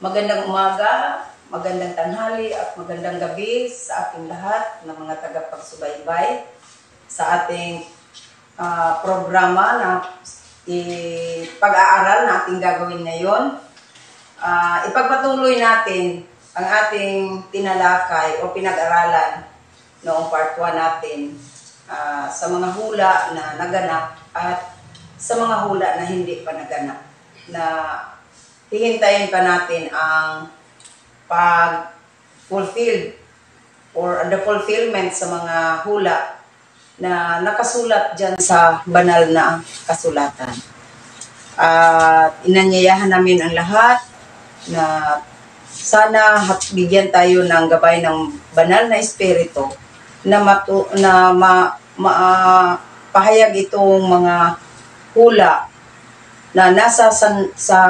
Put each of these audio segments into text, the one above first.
Magandang umaga, magandang tanghali at magandang gabi sa ating lahat ng mga tagapagsubaybay sa ating programa na pag-aaral na ating gagawin ngayon. Ipagpatuloy natin ang ating tinalakay o pinag-aralan noong part 1 natin sa mga hula na naganap at sa mga hula na hindi pa naganap, na hihintayin pa natin ang pag-fulfilled or the fulfillment sa mga hula na nakasulat dyan sa banal na kasulatan. At inanyayahan namin ang lahat na sana bigyan tayo ng gabay ng banal na espiritu na pahayag itong mga hula na nasa sa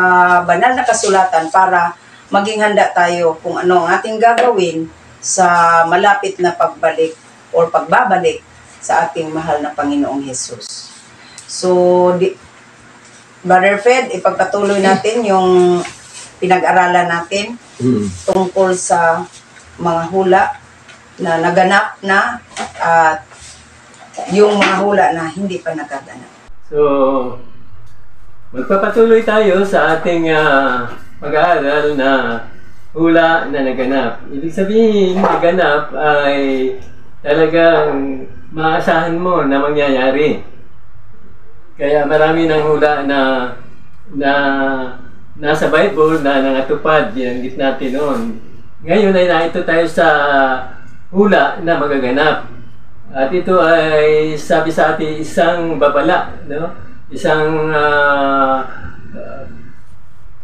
banal na kasulatan para maging handa tayo kung ano ang ating gagawin sa malapit na pagbalik o pagbabalik sa ating mahal na Panginoong Hesus. So, Brother Fred, ipagpatuloy natin yung pinag-aralan natin tungkol sa mga hula na naganap na at yung mga hula na hindi pa nagaganap. So, magpapatuloy tayo sa ating pag-aaral na hula na naganap. Ibig sabihin, naganap ay talagang maasahan mo na mangyayari. Kaya marami ng hula na nasa Bible na nangatupad, binanggit natin noon. Ngayon ay naito tayo sa hula na magaganap. At ito ay sabi sa atin isang babala, no? Isang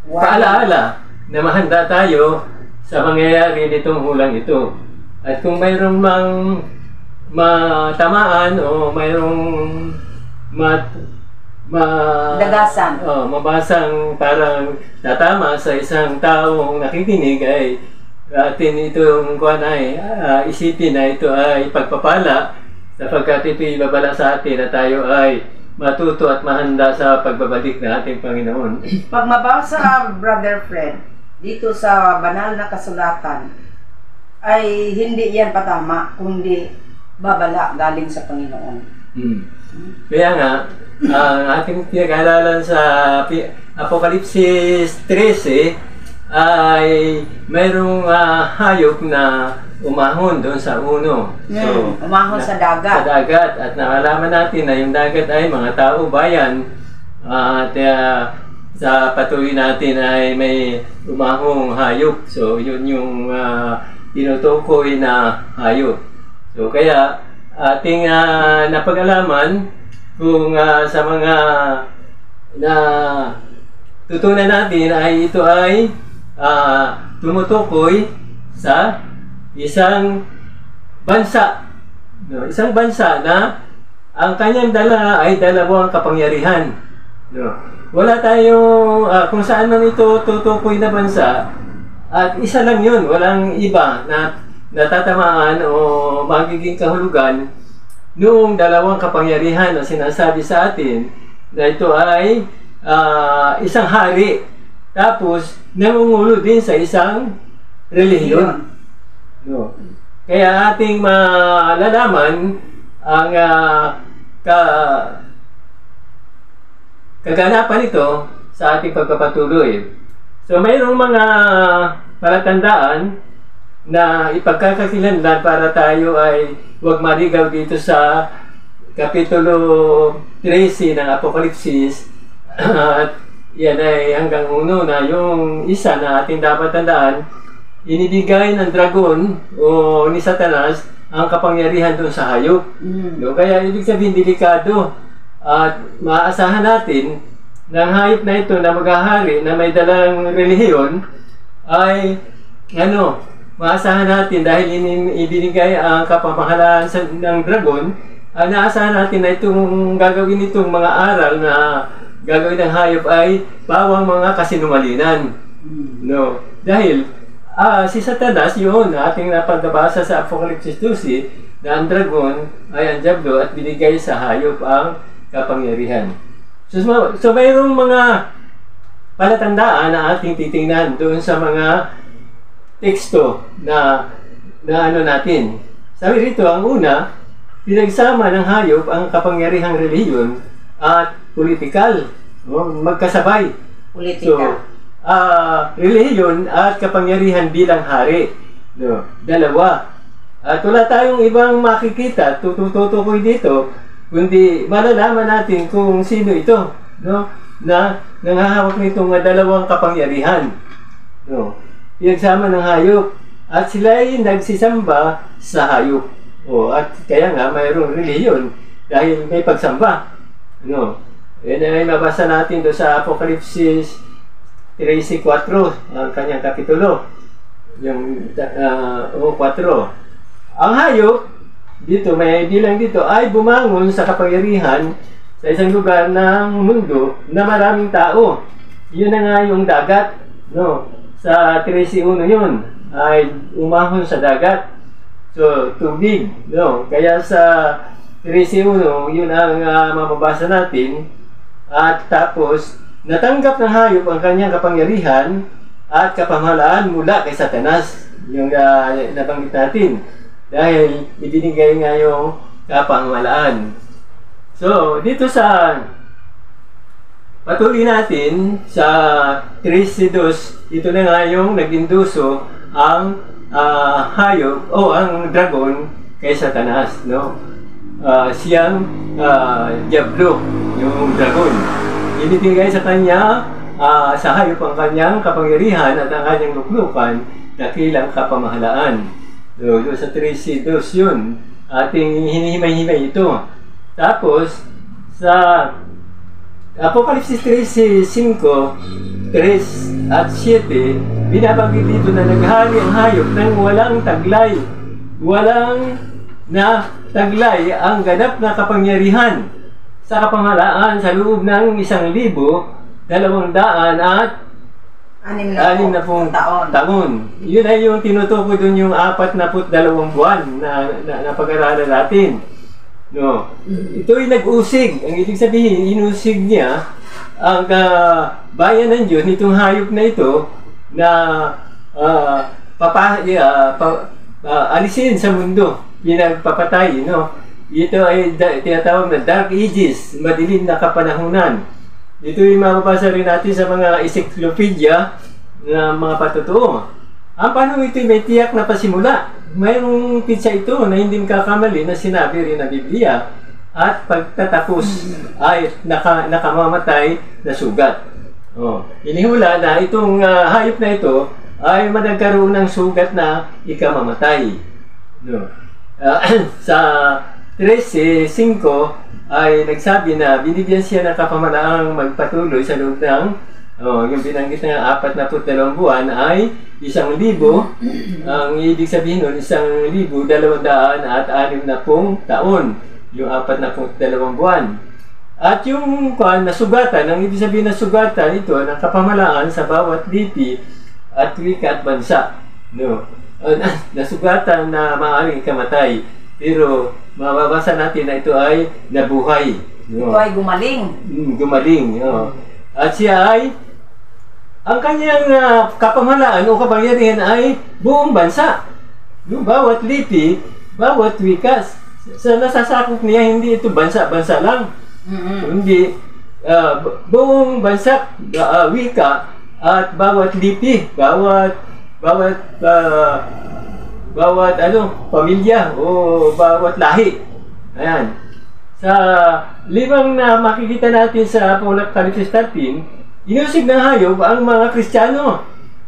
paalaala na mahanda tayo sa mangyayari nitong hulang ito. At kung mayroong mang matamaan o mayroong mabasang parang tatama sa isang taong nakikinig, ay atin itong kuwan ay isipin na ito ay pagpapala, sapagkat ito'y babala sa atin na tayo ay matuto at mahanda sa pagbabalik ng ating Panginoon. Pag mabasa, Brother Fred, dito sa banal na kasulatan, ay hindi yan patama, kundi babala galing sa Panginoon. Kaya nga, ang ating pinag-aralan sa Apokalipsis 13 ay mayroong hayop na umahon doon sa uno. So, umahon sa dagat. Sa dagat. At nakalaman natin na yung dagat ay mga tao, bayan. At sa patuloy natin ay may umahong hayop. So, yun yung tinutukoy na hayop. So, kaya ating napag-alaman kung sa mga na tutunan natin ay ito ay tumutukoy sa isang bansa. No? Isang bansa na ang kanyang dala ay dalawang kapangyarihan. No? Wala tayong kung saan man ito tutukoy na bansa, at isa lang yun, walang iba na natatamaan o magiging kahulugan noong dalawang kapangyarihan na sinasabi sa atin na ito ay isang hari, tapos nangungulo din sa isang relihiyon. No. Kaya ating malalaman ang kaganapan ito sa ating pagpapatuloy. So mayroong mga palatandaan na ipagkakakilanlan para tayo ay huwag maligaw dito sa Kapitulo 13 ng Apokalipsis. At yan ay hanggang uno na yung isa na ating dapat tandaan, inibigay ng dragon o ni Satanas ang kapangyarihan doon sa hayop. No? Kaya ibig sabihin delikado, at maaasahan natin na ang hayop na ito na maghahari na may dalang relihiyon ay maasahan natin dahil ibinigay ang kapamahalaan ng dragon, naasahan natin na itong gagawin itong mga aral na gagawin ng hayop ay bawang mga kasinungalingan. No? Dahil si Satanas, yun ating napagabasa sa Apokalipsis 12, na ang dragon ay ang diablo at binigay sa hayop ang kapangyarihan. So mayroong mga palatandaan na ating titingnan doon sa mga teksto na ano natin. Sabi rito, ang una, pinagsama ng hayop ang kapangyarihang relihiyon at politikal. Magkasabay. Politika. So, relihiyon at kapangyarihan bilang hari. No, dalawa. At wala tayong ibang makikita, tututukoy dito, kundi malalaman natin kung sino ito, no, na nangahawak nitong dalawang kapangyarihan. No, pinagsama ng hayop at sila ay nagsisamba sa hayop. At kaya nga mayroong relihiyon dahil may pagsamba. No, yan ay mabasa natin do sa Apokalipsis 13:4, ang kanyang kapitulo. Yung 4. Ang hayop, dito, may bilang dito, ay bumangon sa kapangyarihan sa isang lugar ng mundo na maraming tao. Yun na nga yung dagat. No? Sa 13:1 yun, ay umahon sa dagat. So, tubig. No? Kaya sa 13:1, yun ang mababasa natin. At tapos, natanggap ng hayop ang kanyang kapangyarihan at kapamahalaan mula kay Satanas, yung nabanggit natin, dahil ibinigay nga yung kapamahalaan. So, dito sa patuloy natin sa 13:2, ito na nga yung nag-induso ang hayop o ang dragon kay Satanas, no? Siyang Diablo, yung dragon. Ibinigay sa kanya sa hayop ang kanyang kapangyarihan at ang kanyang luklukan, dakilang kapamahalaan. So, sa 13:2 yun, ating hinihimay-himay ito. Tapos, sa Apokalipsis 13:5, 3 at 7, binabanggit dito na naghari ang hayop ng walang taglay. Walang na taglay ang ganap na kapangyarihan sa kapamahalaan sa loob ng 1,260 taon. Yun ay yung tinutukoy doon yung 42 buwan na pag-aralan natin. No. Ito ay nag-usig. Ang ibig sabihin, inusig niya ang bayan ng Diyos nitong hayop na ito na alisin sa mundo, pinagpapatay. No? Ito ay tinatawag na Dark Ages, madilim na kapanahunan. Ito ay mababasa rin natin sa mga encyclopedia na mga patotoo. Ang panahon ito may tiyak na pasimula. Mayroong pitsa ito na hindi makakamali na sinabi rin ng Biblia, at pagtatapos ay nakamamatay na sugat. Inihula na itong hayop na ito ay nagkaroon ng sugat na ikamamatay. No. Sa 13:5 ay nagsabi na binigyan siya ng kapamalaang magpatuloy sa loob ng yung binanggit na 42 buwan ay 1,000. Ang ibig sabihin nun, 1,260 taon, yung 42 buwan. At yung nasugatan, ang ibig sabihin na sugatan ito ng kapamalaan sa bawat lipi at wika at bansa. No? Nasugatan na maaaring ikamatay, pero mababasa natin na ito ay nabuhay. No? Ito ay gumaling. Gumaling. No? At siya ay, ang kanyang kapamahalaan o kapangyarihan ay buong bansa. No? Bawat lipi, bawat wikas, sa nasasakop niya, hindi ito bansa-bansa lang. Hindi, buong bansa, wika, at bawat lipi, bawat pamilya o bawat lahi. Ayan. Sa limang na makikita natin sa Apokalipsis 13, inusig ng hayop ang mga Kristiyano.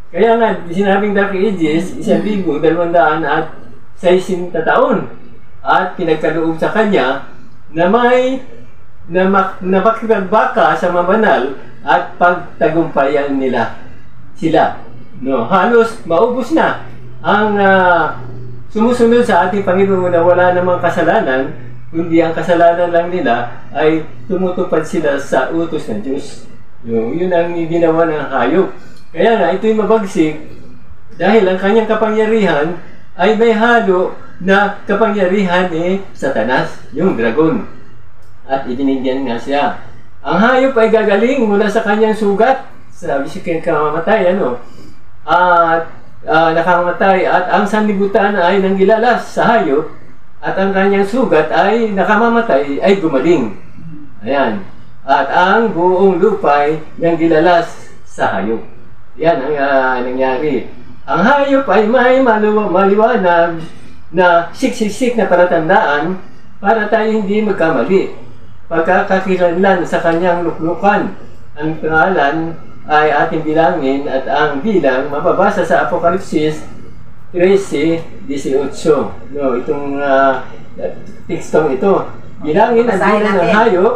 Kaya nga, sinabing Dark Ages, 1,260 taon. At pinagkaloob sa kanya na may napakipagbaka sa mabanal at pagtagumpayan nila sila. No, halos maubos na ang sumusunod sa ating Panginoon na wala namang kasalanan, kundi ang kasalanan lang nila ay tumutupad sila sa utos ng Diyos. Yun ang ginawa ng hayop. Kaya nga, ito'y mabagsik dahil ang kanyang kapangyarihan ay may halo na kapangyarihan ni Satanas, yung dragon. At ibinigyan nga siya. Ang hayop ay gagaling mula sa kanyang sugat sa bisikeng kamamatay, at nakamatay at ang sanlibutan ay nanggilalas sa hayop at ang kanyang sugat ay nakamamatay ay gumaling. Ayan. At ang buong lupa ay nanggilalas sa hayop. Yan ang nangyari. Ang hayop ay may maliwanag na siksik na palatandaan para tayo hindi magkamali. Pagkakakilanlan sa kanyang luklukan, ang pangalan ay ating bilangin at ang bilang mababasa sa Apokalipsis 13:18. No, itong tekstong ito. Bilangin ang bilang ng hayop.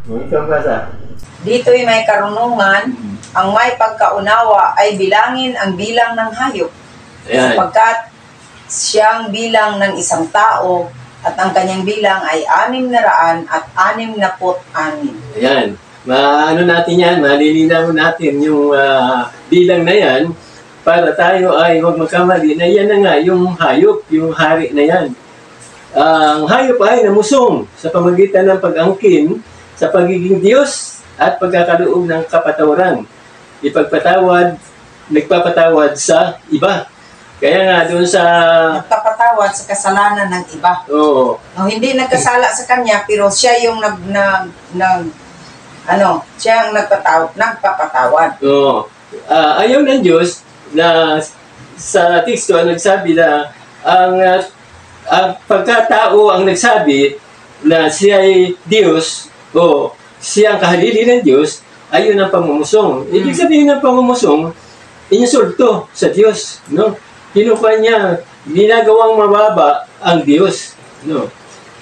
Ito ang basa. Dito'y may karunungan, ang may pagkaunawa ay bilangin ang bilang ng hayop. Ayan. Sapagkat siyang bilang ng isang tao at ang kanyang bilang ay 666. Ayan. Maano natin yan, malilinaw natin yung bilang na yan para tayo ay huwag magkamali na yan na nga yung hayop, yung hari na yan. Ang hayop ay namusong sa pamagitan ng pag-angkin sa pagiging Diyos at pagkakaloob ng kapatawaran. Nagpapatawad sa iba. Kaya nga doon sa... Nagpapatawad sa kasalanan ng iba. Oo. Hindi nagkasala sa kanya, pero siya yung siya ang nagpapatawad. Oo. Ayaw ng Diyos na sa teksto nagsabi na ang pagkatao ang nagsabi na siya ay Diyos o siya ang kahalili ng Diyos, ayun ang pamumusong. Ibig sabihin ng pamumusong, insulto sa Diyos. No? Kinukuha niya, ginagawang mababa ang Diyos. No?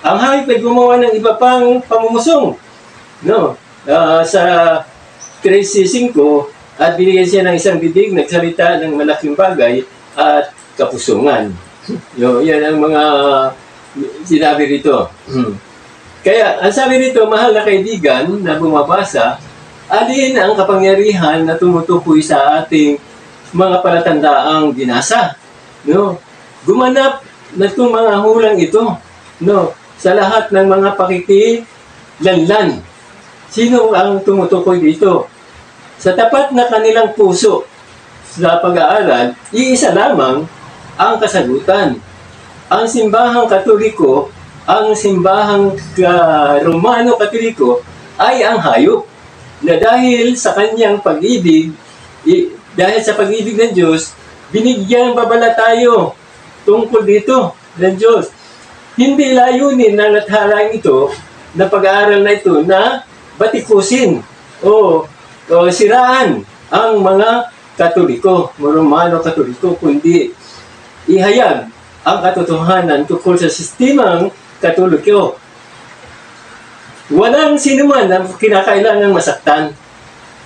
Ang hayop ay gumawa ng iba pang pamumusong. No? Sa 13:5 at binigyan siya ng isang bibig, nagsalita ng malaking bagay at kapusungan. Yan ang mga sinabi rito. Kaya, ang sabi rito, mahal na kaibigan na bumabasa, alin ang kapangyarihan na tumutukoy sa ating mga palatandaang binasa. No? Gumanap na itong mga hulang ito, no? Sa lahat ng mga pakikilanlan. Sino ang tumutukoy dito? Sa tapat na kanilang puso sa pag-aaral, iisa lamang ang kasagutan. Ang simbahang Katoliko, ang simbahang Romano-Katoliko ay ang hayop na dahil sa kanyang pag-ibig, dahil sa pag-ibig ng Diyos, binigyan babala tayo tungkol dito ng Diyos. Hindi layunin ng lathalang ito na pag-aaral na ito na batikusin o siraan ang mga Katoliko, Romano-Katoliko, kundi ihayag ang katotohanan tungkol sa sistemang Katoliko. Walang sinuman ang kinakailangang masaktan,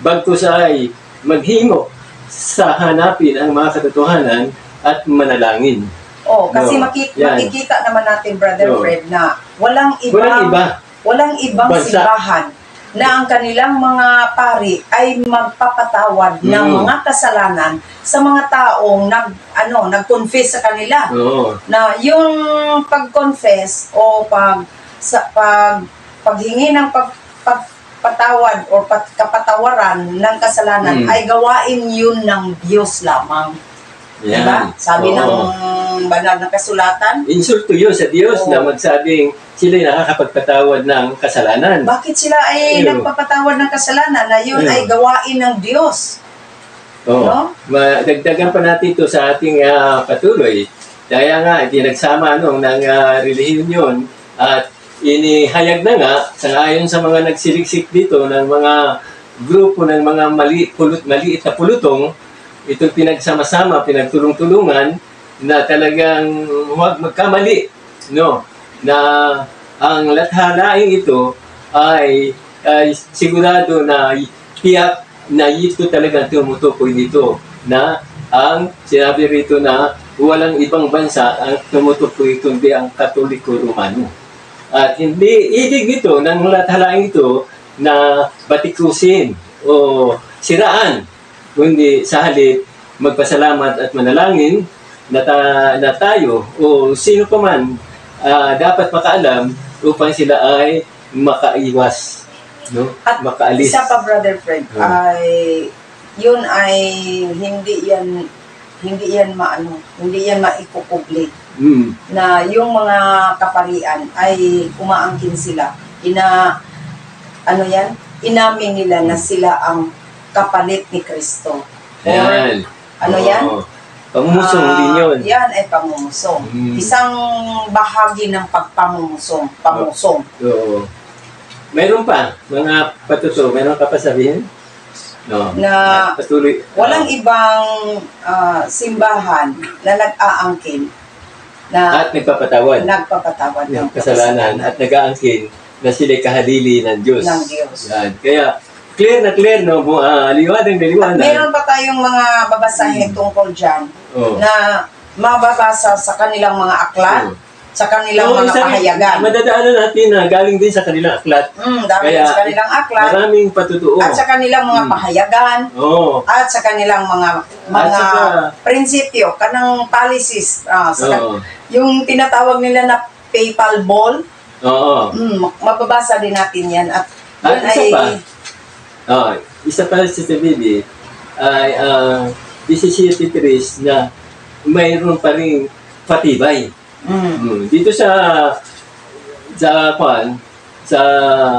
bagkus ay maghimo sa hanapin ang mga katotohanan at manalangin. Kasi makikita naman natin, Brother Fred, na walang ibang bansa, simbahan na ang kanilang mga pari ay magpapatawad ng mga kasalanan sa mga taong nag-confess sa kanila. Na yung pag-confess o paghingi ng pagpatawad o kapatawaran ng kasalanan ay gawain yun ng Diyos lamang. Yan. Diba? Sabi ng banal na kasulatan. Insulto yun sa Diyos na magsabing sila'y nakakapagpatawad ng kasalanan. Bakit sila ay nagpapatawad ng kasalanan na yun ay gawain ng Diyos? No? Dagdagan pa natin ito sa ating patuloy. Kaya nga, nagsama ng relihiyon yun at inihayag na nga, sangayon sa mga nagsiliksik dito ng mga grupo ng mga maliit na pulutong, ito pinagsama-sama, pinagtulong-tulungan na talagang huwag magkamali, no? Na ang lathalaing ito ay sigurado na tiyak na ito talagang tumutukoy dito na ang sinabi rito na walang ibang bansa ang tumutukoy kundi ang Katoliko Romano. At hindi ibig nito ng lathalaing ito na batikusin o siraan, kundi sa halip magpasalamat at manalangin na tayo o sino pa man dapat makaalam upang sila ay makaiwas, no? At makaalis. Isa pa, Brother Fred, ay yun ay hindi yan maikupublik. Na yung mga kaparian ay umaangkin sila. Inamin nila na sila ang kapalit ni Kristo. Ayan. Yan? Pamumusong din yun. Yan ay pamumusong. Isang bahagi ng pagpamumusong. Pamusong. Oo. Mayroon pa, mga patuto, mayroon ka pa sabihin? No. Na patuloy. Walang ibang simbahan na nag-aangkin na At nagpapatawad ng ng kasalanan at nag-aangkin na sila'y kahadili ng Diyos. Ng Diyos. Yan. Kaya, clear na clear, no? Liwanag na liwanag. At meron pa tayong mga babasahin tungkol dyan na mababasa sa kanilang mga aklat, sa kanilang mga pahayagan. Madadaanan natin na galing din sa kanilang aklat. Dahil sa kanilang aklat, maraming patutuo. at sa kanilang mga pahayagan, at sa kanilang mga prinsipyo, kanang policies, yung tinatawag nila na PayPal ball. Mababasa din natin yan. At isa pa si Bibi ay 17:3 na mayroon pa rin patibay. Dito sa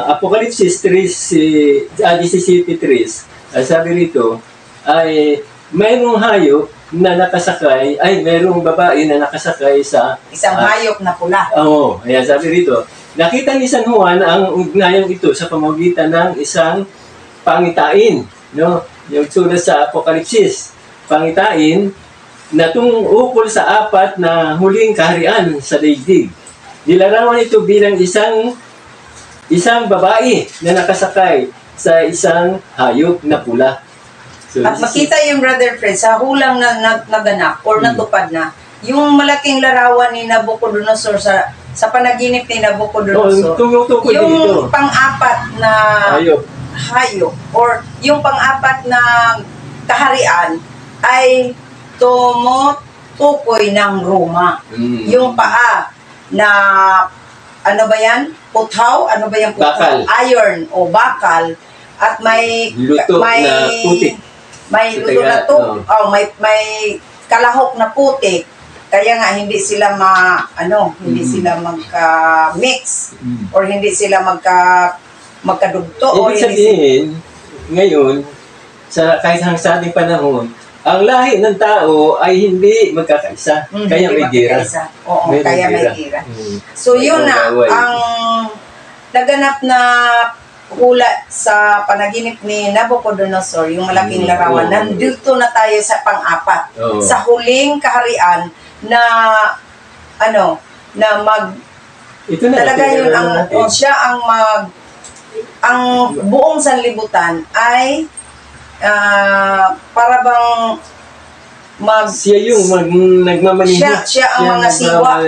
Apocalypse 17:3, sabi rito ay mayroong hayop na nakasakay, mayroong babae na nakasakay sa isang hayop na pula. Ayan, sabi rito, nakita ni San Juan ang ugnayang ito sa pamamagitan ng isang pangitain, no? Yung sulat sa Apokalipsis, pangitain na tungukol sa apat na huling kaharian sa daigdig. Nilarawan ito bilang isang babae na nakasakay sa isang hayop na pula. So, at makita yung Brother Fred, sa hulang na naganap or natupad na, yung malaking larawan ni Nabucodonosor sa panaginip ni Nabucodonosor, yung pang-apat na hayop or yung pang-apat na kaharian ay tumutukoy ng Roma. Yung paa na puthaw, bakal. Iron o bakal, at may luto na to, may kalahok na putik. Kaya nga hindi sila hindi sila magka-mix or hindi sila magkadugto. Ibig sabihin, ngayon, kahit sa ating panahon, ang lahi ng tao ay hindi magkakaisa. Kaya may gira. Kaya may gira. So yun na, ang naganap na hula sa panaginip ni Nabucodonosor, yung malaking larawan, nandito na tayo sa pang-apat. Sa huling kaharian na ito na, talaga yun ang buong sanlibutan ay para bang siya yung nagmamaniho. Siya ang mga siwa.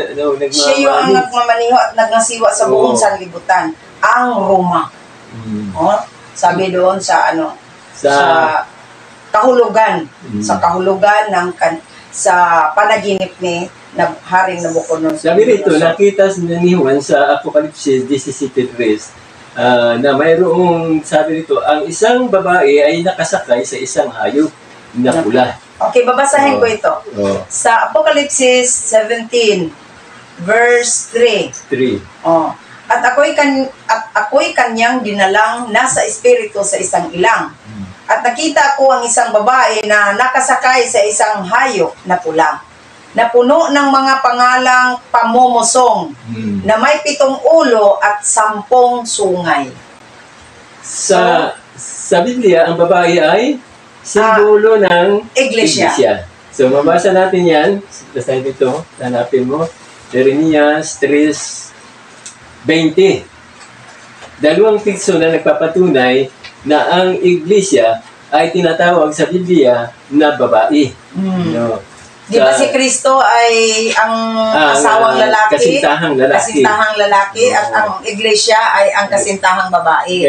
Siya yung ang nagmamaniho at nagngasiwa sa buong sanlibutan. Ang Roma. Sabi doon sa kahulugan. Sa kahulugan sa panaginip ni Haring Nabucodonosor. Sabi rito, nakita ni Juan sa Apocalypse 17:3 na mayroong, sabi rito, ang isang babae ay nakasakay sa isang hayop na pula. Okay, babasahin ko ito. Sa Apocalypse 17, verse 3. At ako'y kanyang dinalang nasa espiritu sa isang ilang. At nakita ko ang isang babae na nakasakay sa isang hayop na pula, na puno ng mga pangalang pamumusong, na may 7 ulo at 10 sungay. Sa Biblia, ang babae ay simbolo ng Iglesia. So, mabasa natin yan. Basta dito, hanapin mo. Jeremias 3:20. Dalawang teksto na nagpapatunay na ang Iglesia ay tinatawag sa Biblia na babae. Di ba si Kristo ay ang asawang lalaki? Kasintahang lalaki. At ang Iglesia ay ang kasintahang babae.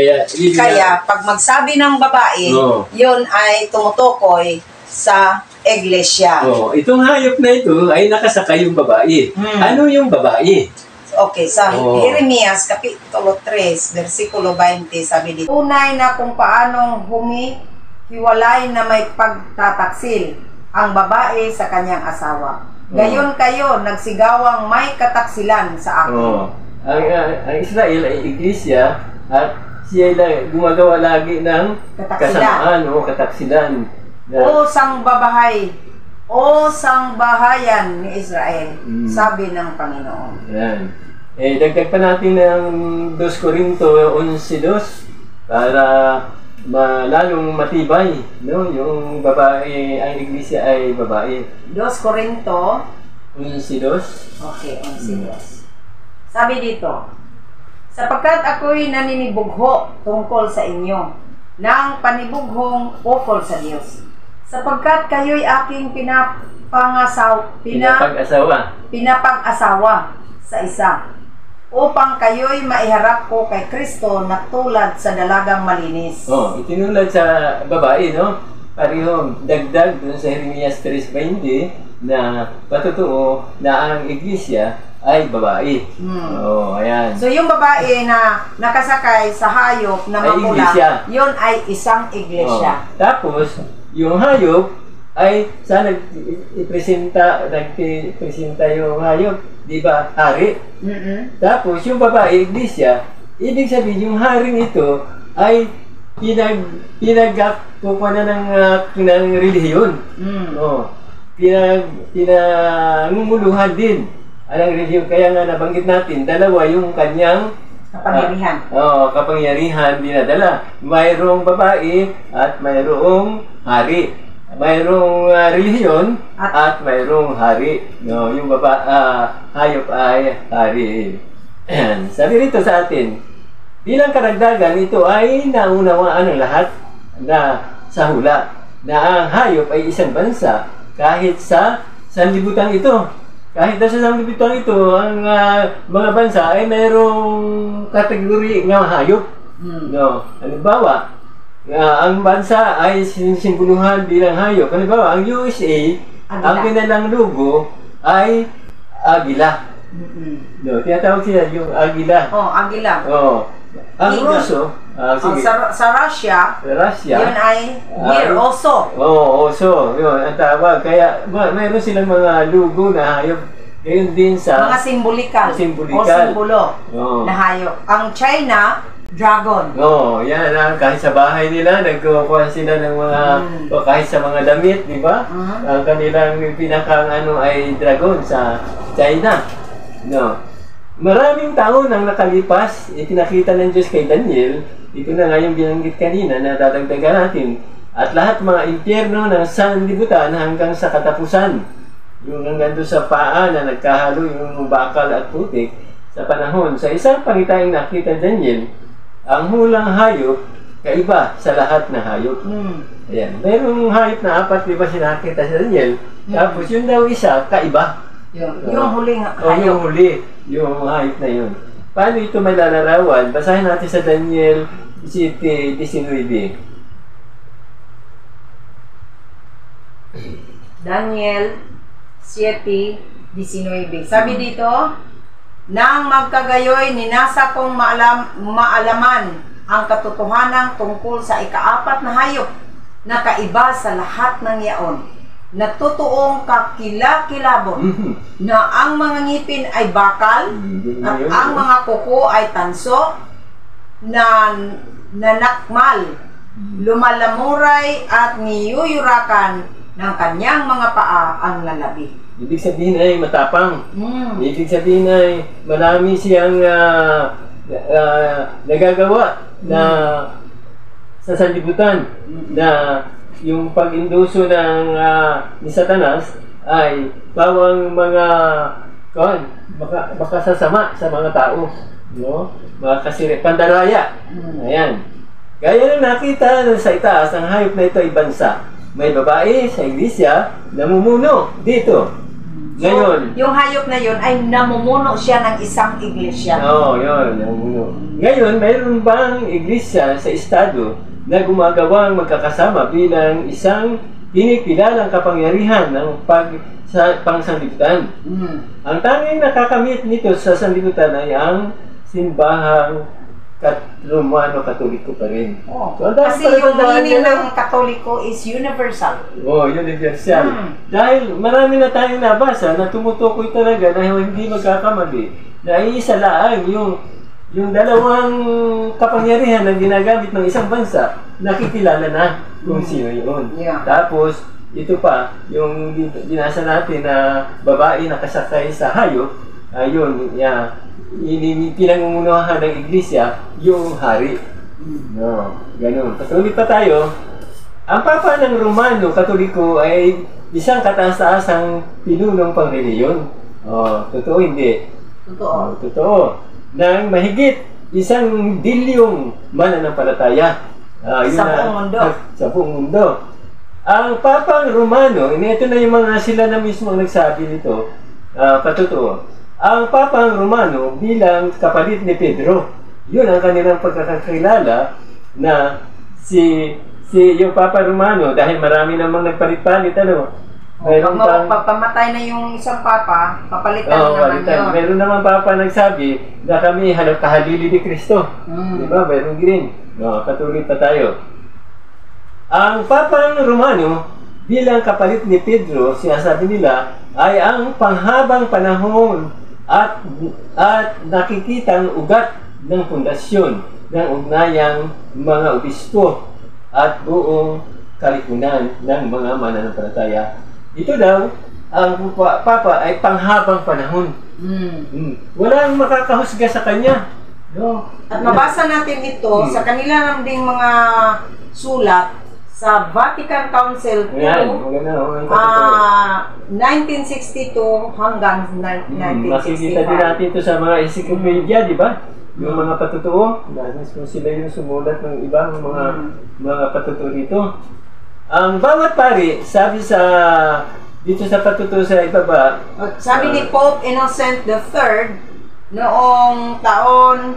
Kaya pag magsabi ng babae, yun ay tumutukoy sa Iglesia. Itong hayop na ito ay nakasakay yung babae. Ano yung babae? Okay, sa Jeremias Kapitulo 3, versikulo 20, sabi dito, tunay na kung paanong hiwalay na may pagtataksil ang babae sa kanyang asawa. Gayon kayo nagsigawang may kataksilan sa akin. Ang Israel ay iglesia at siya ay gumagawa lagi ng kasamaan o kataksilan. O sangbabahay, o sangbahayan ni Israel, sabi ng Panginoon. Yan. Dagdag pa natin ng 2 Corinto 11:2 para lalong matibay, no? Yung babae, ang iglesia ay babae. 2 Corinto 11:2. Okay, 11:2. Sabi dito, sapagkat ako'y naninibugho tungkol sa inyo ng panibughong ukol sa Diyos. Sapagkat kayo'y aking pinapag-asawa sa isa, upang kayo'y maiharap ko kay Kristo na tulad sa dalagang malinis. Itinulad sa babae, no? Parehong dagdag dun sa Jeremias 3:20 na patotoo na ang iglesia ay babae. Ayan. So yung babae na nakasakay sa hayop na mapula, yun ay isang iglesia. Tapos, yung hayop ay sa nagpresenta yung hayop, di ba, hari. Tapos yung babae, iglesia, ibig sabihin yung haring ito ay pinagkukuha ng relihiyon. Pinangunguluhan din ang relihiyon. Kaya nga nabanggit natin, dalawa yung kanyang kapangyarihan. Kapangyarihan dinadala. Mayroong babae at mayroong hari. Mayroong relihiyon at mayroong hari. Yung hayop ay hari. Sabi rito sa atin, bilang karagdagan, ito ay naunawaan ng lahat na sa hula na ang hayop ay isang bansa kahit sa sanlibutan ito. Kahit na sa sanlibutan ito, ang mga bansa ay mayroong kategori ng hayop. Halimbawa, ang bansa ay simboluhan bilang hayop. Halimbawa, ang USA, ang kanilang logo ay agila. Tinatawag sila yung agila. Agila. Ang Ruso, sa Russia, yun ay deer, oso. Oso. Yun, ang tawag. Kaya mayroon silang mga logo na hayop. Ngayon din sa mga simbolikal. O simbolo na hayop. Ang China, dragon. Yan. Kahit sa bahay nila, nagkukuha sila ng mga, kahit sa mga damit, di ba? Ang kanilang pinakang ay dragon sa China. Maraming taon ang nakalipas, ipinakita ng Diyos kay Daniel, ito na nga yung binanggit kanina na dadagdagan natin, at lahat mga impyerno ng sanlibutan hanggang sa katapusan. Yung hanggang doon sa paa na nagkahalo yung bakal at putik sa panahon. Sa isang pangitaing nakita Daniel, ang hulang hayop, kaiba sa lahat na hayop. Ayan. Mayroong hayop na 4, di ba sinakita sa Daniel? Tapos yun daw isa, kaiba. Yung huling hayop. Yung huli, yung hayop na yun. Paano ito may lalarawan? Basahin natin sa Daniel 7:19. Daniel 7:19. Sabi dito, nang magkagayoy, ninasa kong maalaman ang katotohanan tungkol sa ika-4 na hayop na kaiba sa lahat ng yaon, na totoong kakilakilabon, na ang mga ngipin ay bakal, at ang mga kuko ay tanso, na nanakmal, lumalamuray at niyuyurakan ng kanyang mga paa ang lalabi. Ibig sabihin ay matapang. Ibig sabihin ay marami siyang nagagawa na sa sanlibutan na yung pag-induso ni Satanas ay bawang mga makasasama sa mga tao, pandaraya. Ayan. Gaya na nakita sa itaas, ang hayop na ito ay bansa. May babae sa iglesia namumuno dito. Ngayon, yung hayop na yun ay namumuno siya ng isang iglesia. Yun, namumuno. Ngayon, mayroon bang iglesia sa estado na gumagawang magkakasama bilang isang pinipilalang kapangyarihan ng pangsanlibutan? Ang tanging nakakamit nito sa sanlibutan ay ang simbahang Romano Katoliko pa rin. Oh. So, ang dami Kasi pala yung tandaan meaning nila. ng Katoliko is universal. Oh, universal. Dahil marami na tayong nabasa na tumutukoy talaga na hindi magkakamali. Na iisa lang yung dalawang kapangyarihan na ginagamit ng isang bansa, nakikilala na kung sino yun. Yeah. Tapos, ito pa, yung binasa natin na babae nakasakay sa hayop, ayun, pinangungunahan ng iglesia, yung hari. No, ganun. Patuloy pa tayo. Ang Papa ng Romano Katoliko ay isang kataas-taasang pinunong pangreliyon. Oh, totoo hindi? Totoo. Totoo. Nang mahigit 1 bilyong mananampalataya. Sa buong mundo. Sa buong mundo. Ang Papang Romano, ito na yung mga sila na mismo ang nagsabi nito, patotoo. Ang Papang Romano bilang kapalit ni Pedro, yun ang kanilang pagkakakilala na yung Papa Romano, dahil marami namang nagpalit-palit, mayroon pamatay na yung isang papa, papalitan naman yun. Meron naman Papa nagsabi na kami kahalili ni Kristo. Diba? Meron din. No, patuloy pa tayo. Ang Papang Romano bilang kapalit ni Pedro, sinasabi nila, ay ang panghabang panahon at nakikitang ugat ng pundasyon ng ugnayang mga obispo at buong kalipunan ng mga mananampalataya. Ito daw, ang Papa ay panghabang panahon. Walang makakahusga sa kanya. No? At mabasa natin ito sa kanila ding mga sulat sa Vatican Council 2, 1962 hanggang 1965. Makikita din natin ito sa mga encyclopedia, di ba? Yung mga patutuo, kung sila yung sumulat ng ibang mga patutuo dito. Ang bawat pari, sabi dito sa patutuo sa ibaba, sabi ni Pope Innocent III noong taon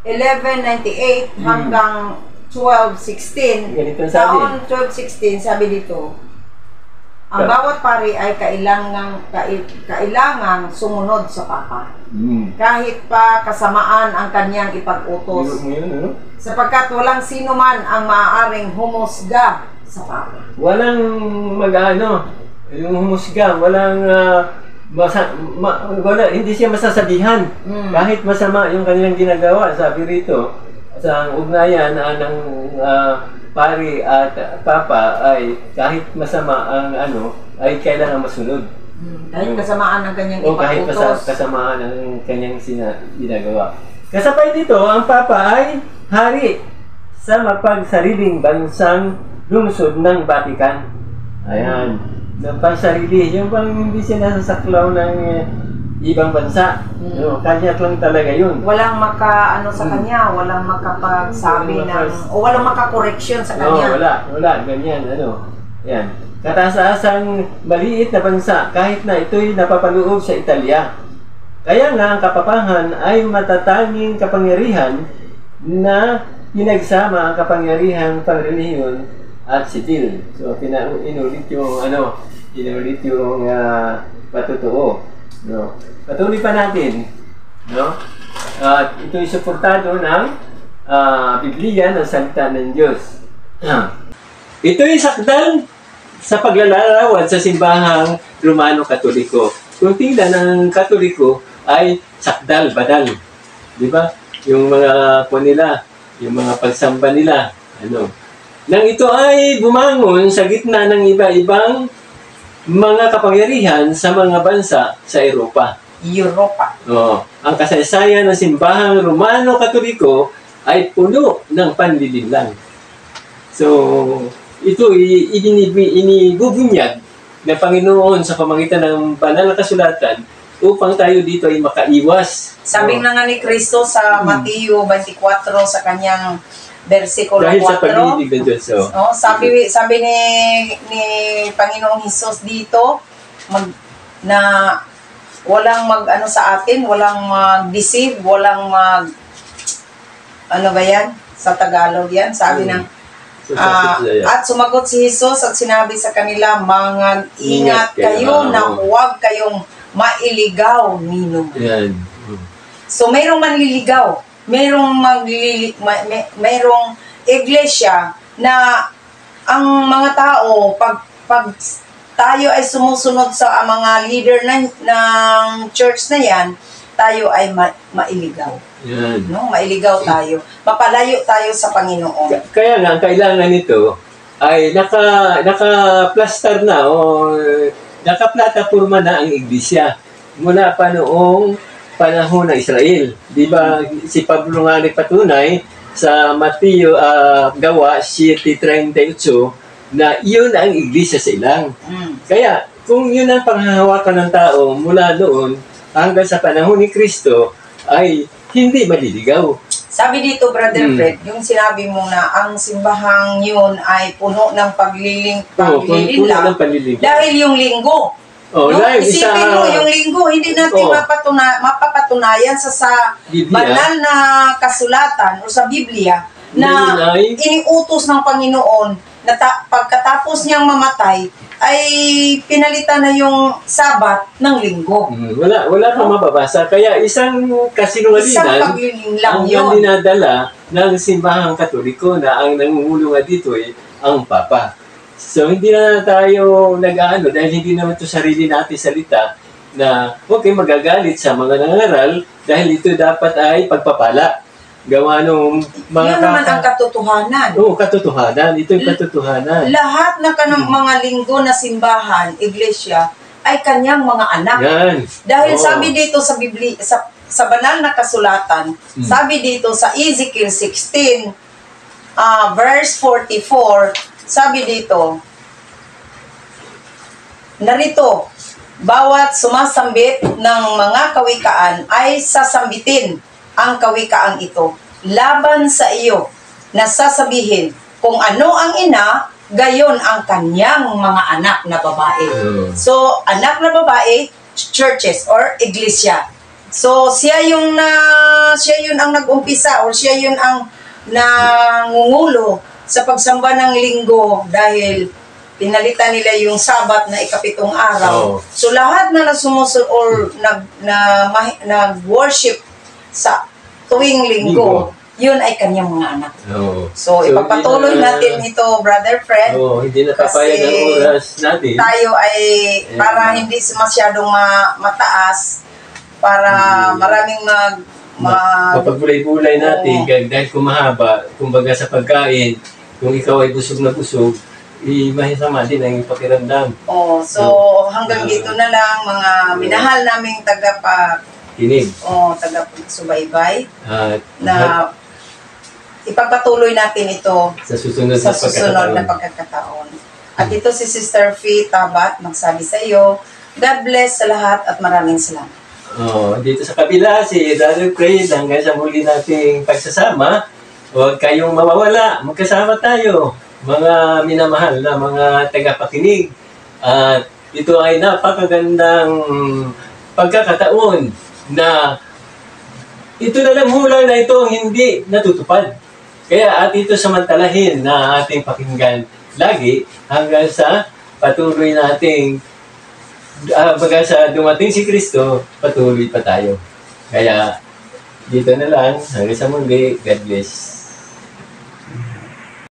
1198 hanggang 1216, taon 1216, sabi dito, ang bawat pari ay kailangang sumunod sa Papa. Kahit pa kasamaan ang kanyang ipag-utos. Sapagkat walang sino man ang maaaring humusga sa Papa. Walang yung humusga, hindi siya masasabihan. Kahit masama yung kanilang ginagawa, sabi rito, sa ugnayan ng pari at Papa ay kahit masama ang ay kailangan masunod. Kahit kasamaan ng kanyang ipag-utos. Kahit kasamaan ng kanyang ginagawa. Kasabay dito, ang Papa ay hari sa mapagsariling bansang lungsod ng Vatican. Ayan. Ng pansarili. Yung pang hindi siya nasasaklaw ng ibang bansa. Kanya lang talaga yun. Walang sa kanya, walang makapagsabi o walang makakoreksyon sa kanya. Wala. Ganyan, Yan. Kataas-taasang maliit na bansa kahit na ito'y napapaloob sa Italia. Kaya nga ang kapapahan ay matatanging kapangyarihan na pinagsama ang kapangyarihan pangrelihiyon at sibil. So inulit yung patutuo. No? Patuloy pa natin. No? At ito'y suportado ng Biblia ng Salita ng Diyos. Ito'y sakdal sa paglalarawan sa simbahang Romano Katoliko. Kung tingnan ng Katoliko ay sakdal, badal. Di ba? Yung mga nila, yung mga pagsamba nila. Nang ito ay bumangon sa gitna ng iba-ibang mga kapangyarihan sa mga bansa sa Europa. Ang kasaysayan ng simbahang Romano Katoliko ay puno ng panlilinlang. So, ito inibubunyag ng Panginoon sa pamamagitan ng banal na kasulatan upang tayo dito ay makaiwas. Sabi na nga ni Kristo sa Mateo 24 sa kanyang versikulo 4. Dahil sa pag-ibig ng Diyos. Sabi ni Panginoong Hesus dito na walang sa atin, walang mag-deceive, walang sa Tagalog yan, sabi ng at sumagot si Jesus at sinabi sa kanila, ingat kayo na huwag kayong mailigaw nino. Yan. So mayroong manliligaw, mayroong iglesia na ang mga tao pag tayo ay sumusunod sa mga leader ng church na yan, tayo ay mailigaw. Yan. No? Mailigaw tayo. Mapalayo tayo sa Panginoon. Kaya nga, ang kailangan nito ay naka-plaster na o naka-plataforma na ang iglesia mula pa noong panahon ng Israel. Di ba si Pablo nga nagpatunay sa Mateo Gawa 7:38 na iyon ang iglesia sa ilang. Kaya kung yun ang panghahawakan ng tao mula noon hanggang sa panahon ni Kristo ay hindi maliligaw. Sabi dito, Brother Fred, yung sinabi mo na ang simbahang yun ay puno ng paglilinglang dahil yung linggo. Oh, no? Isipin mo yung linggo, hindi natin mapapatunayan sa banal na kasulatan o sa Biblia na iniutos ng Panginoon na pagkatapos niyang mamatay ay pinalitan na yung Sabat ng linggo. Wala kang mababasa. Kaya isang kasinungalingan ang dinadala ng simbahang Katoliko na ang nangungulungan dito ay ang Papa. So hindi na tayo nag-aano dahil hindi naman ito sarili natin salita na huwag kayong magagalit sa mga nangaral dahil ito dapat ay pagpapala. Gawa nung mga... Yan naman ang katotohanan. Oo, katotohanan. Ito yung katotohanan. Lahat na mga linggo na simbahan, iglesia, ay kanyang mga anak. Yan. Dahil sabi dito sa Biblia, sa banal na kasulatan, sabi dito sa Ezekiel 16, verse 44, sabi dito, narito, bawat sumasambit ng mga kawikaan ay sasambitin ang kawikaang ito laban sa iyo na sasabihin kung ano ang ina, gayon ang kanyang mga anak na babae. So, anak na babae, churches or iglesia. So, siya yun ang nag-umpisa or siya yun ang nangungulo sa pagsamba ng linggo dahil pinalitan nila yung Sabat na ikapitong araw. So, lahat na nasumusul or nag-worship sa tuwing linggo, yun ay kanyang mga anak. So, ipagpatuloy natin ito, Brother Fred. Hindi napapayag ang oras natin. Tayo ay para hindi masyadong mataas, para maraming mapagbulay-bulay natin dahil kung mahaba, kumbaga sa pagkain, kung ikaw ay busog na busog, mahisama din ang pakiramdam. So hanggang dito na lang mga minahal naming kinig. Taga-subaybay na ipagpatuloy natin ito sa susunod na pagkakataon. At ito si Sister Fee Tabat magsabi sa iyo, God bless sa lahat at maraming salamat. Dito sa kabila, si Brother Fred, hanggang sa muli nating pagsasama, huwag kayong mawawala, magkasama tayo, mga minamahal na mga tagapakinig. At ito ay napakagandang pagkakataon na ito na lang hula na ito hindi natutupad. Kaya at ito samantalahin na ating pakinggan lagi hanggang sa patuloy nating baga sa dumating si Kristo, patuloy pa tayo. Kaya dito na lang, hanggang sa muli, God bless.